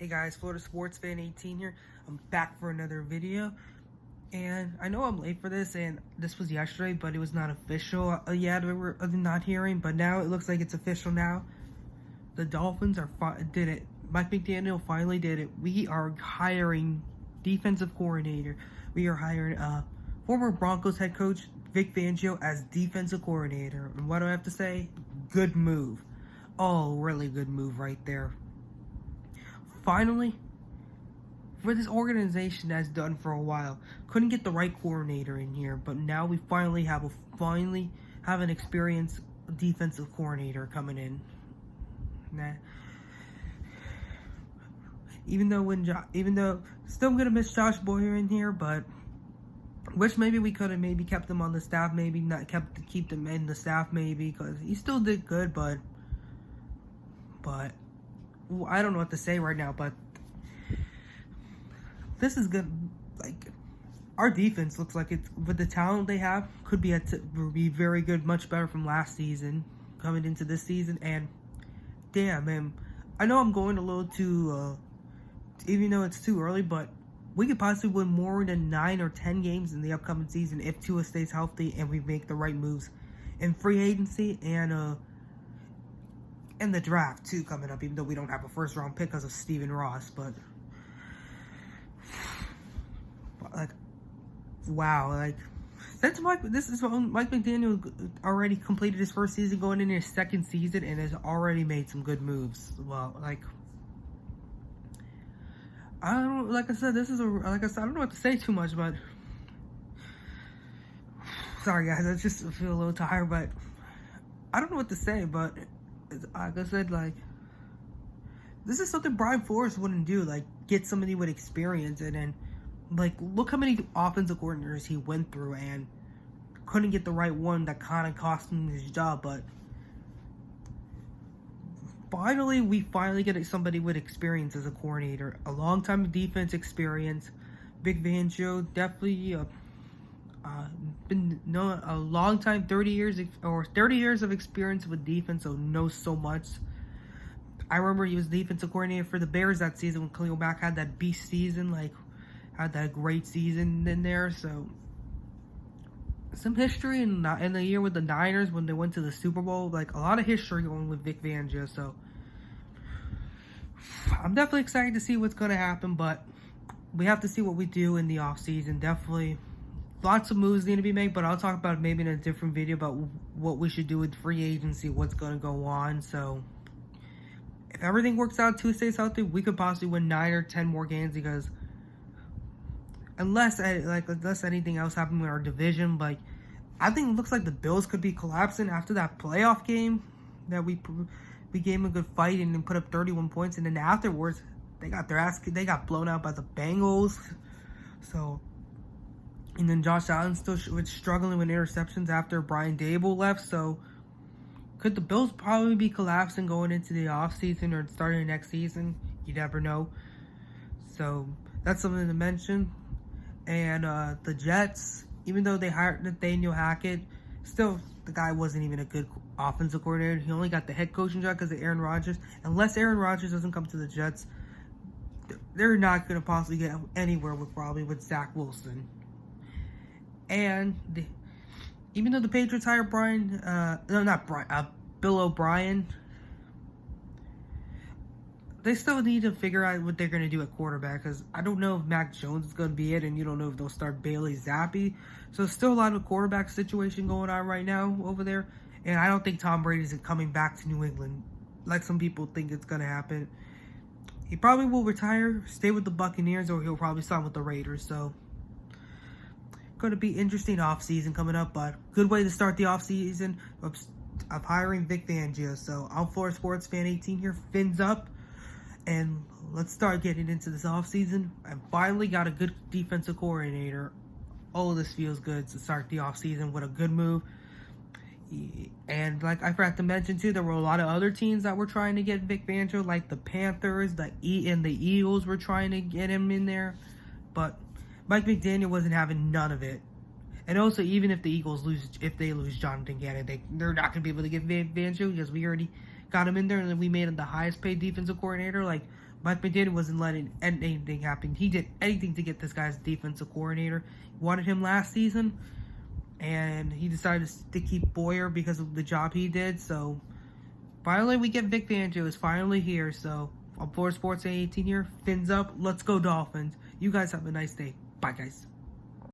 Hey guys, Florida Sports Fan 18 here. I'm back for another video. And I know I'm late for this, and this was yesterday, but it was not official yet. We were not hearing, but now it looks like it's official now. The Dolphins did it. Mike McDaniel finally did it. We are hiring defensive coordinator. We are hiring former Broncos head coach Vic Fangio as defensive coordinator. And what do I have to say? Good move. Oh, really good move right there. Finally, for this organization that's done for a while, couldn't get the right coordinator in here, but now we finally have an experienced defensive coordinator coming in. Nah. Even though still gonna miss Josh Boyer in here, but wish maybe we could have maybe kept him on the staff, maybe not keep him in the staff maybe, because he still did good, but I don't know what to say right now, but this is good. Like, our defense looks like it's, with the talent they have, could be very good, much better from last season coming into this season. And damn, man, I know I'm going a little too, even though it's too early, but we could possibly win more than 9 or 10 games in the upcoming season if Tua stays healthy and we make the right moves in free agency and the draft too coming up, even though we don't have a first round pick because of Stephen Ross. But like, wow, like, since Mike McDaniel already completed his first season, going into his second season, and has already made some good moves. Well, like, I don't, like I said, I don't know what to say too much, but sorry guys, I just feel a little tired, but I don't know what to say, but like I said, like, this is something Brian Flores wouldn't do, like, get somebody with experience. And then, like, look how many offensive coordinators he went through and couldn't get the right one that kind of cost him his job. But we finally get somebody with experience as a coordinator, a long time of defense experience. Big Fangio definitely been known a long time, 30 years of experience with defense, so knows so much. I remember he was defensive coordinator for the Bears that season when Khalil Mack had that beast season, like, had that great season in there. So some history in the year with the Niners when they went to the Super Bowl, like, a lot of history going with Vic Fangio. So I'm definitely excited to see what's going to happen, but we have to see what we do in the offseason. Definitely lots of moves need to be made, but I'll talk about it maybe in a different video about what we should do with free agency, what's going to go on. So if everything works out, Tua stays healthy, we could possibly win 9 or 10 more games, because unless anything else happens with our division, like, I think it looks like the Bills could be collapsing after that playoff game that we gave them a good fight and then put up 31 points, and then afterwards they got blown out by the Bengals. So, and then Josh Allen still was struggling with interceptions after Brian Dable left. So could the Bills probably be collapsing going into the offseason or starting the next season? You never know. So that's something to mention. And the Jets, even though they hired Nathaniel Hackett, still the guy wasn't even a good offensive coordinator. He only got the head coaching job because of Aaron Rodgers. Unless Aaron Rodgers doesn't come to the Jets, they're not going to possibly get anywhere with Zach Wilson. And even though the Patriots hired Bill O'Brien, they still need to figure out what they're going to do at quarterback, because I don't know if Mac Jones is going to be it, and you don't know if they'll start Bailey Zappi. So still a lot of quarterback situation going on right now over there. And I don't think Tom Brady is coming back to New England like some people think it's going to happen. He probably will retire, stay with the Buccaneers, or he'll probably sign with the Raiders. So going to be interesting offseason coming up, but good way to start the offseason of hiring Vic Fangio. So I'm Florida Sports Fan 18 here, fins up, and let's start getting into this offseason. I finally got a good defensive coordinator. Oh, this feels good to start the offseason with a good move. And like I forgot to mention too, there were a lot of other teams that were trying to get Vic Fangio, like the Panthers, and the Eagles were trying to get him in there, but Mike McDaniel wasn't having none of it. And also, even if the Eagles lose Jonathan Gannon, they're not going to be able to get Fangio, because we already got him in there, and then we made him the highest paid defensive coordinator. Like, Mike McDaniel wasn't letting anything happen. He did anything to get this guy's defensive coordinator. He wanted him last season, and he decided to keep Boyer because of the job he did. So finally, we get Vic Fangio is finally here. So on 4 Sports 18 here, fins up. Let's go Dolphins. You guys have a nice day. Bye, guys.